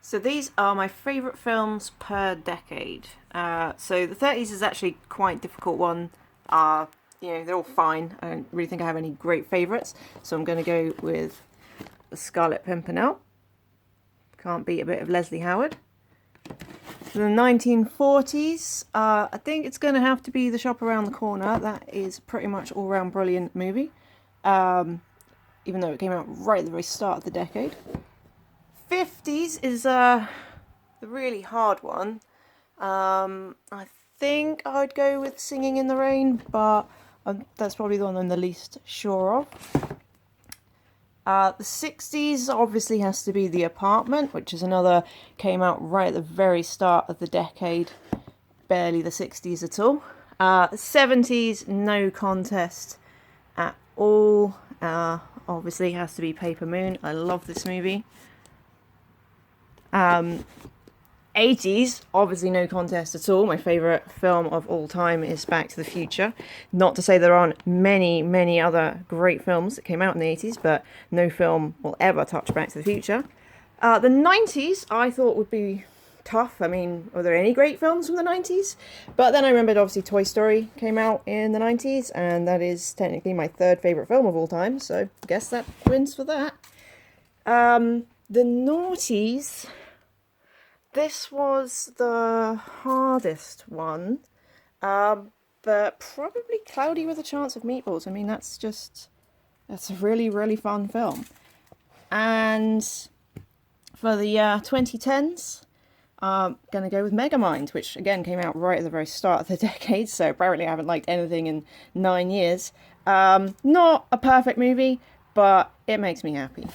So these are my favourite films per decade. So the 30s is actually quite a difficult one. They're all fine. I don't really think I have any great favourites. So I'm going to go with The Scarlet Pimpernel. Can't beat a bit of Leslie Howard. The 1940s, I think it's going to have to be The Shop Around the Corner. That is pretty much all-round brilliant movie. Even though it came out right at the very start of the decade. 50s is the really hard one. I think I'd go with Singing in the Rain, but that's probably the one I'm the least sure of. The 60s obviously has to be The Apartment, which is came out right at the very start of the decade. Barely the 60s at all. The 70s, no contest at all. Obviously has to be Paper Moon. I love this movie. 80s, obviously no contest at all. My favourite film of all time is Back to the Future. Not to say there aren't many, many other great films that came out in the 80s, but no film will ever touch Back to the Future. The 90s I thought would be tough. I mean, were there any great films from the 90s? But then I remembered obviously Toy Story came out in the 90s, and that is technically my third favourite film of all time, so I guess that wins for that. The noughties, this was the hardest one, but probably Cloudy with a Chance of Meatballs. I mean, that's a really, really fun film. And for the 2010s, I'm going to go with Megamind, which again came out right at the very start of the decade, so apparently I haven't liked anything in 9 years. Not a perfect movie, but it makes me happy.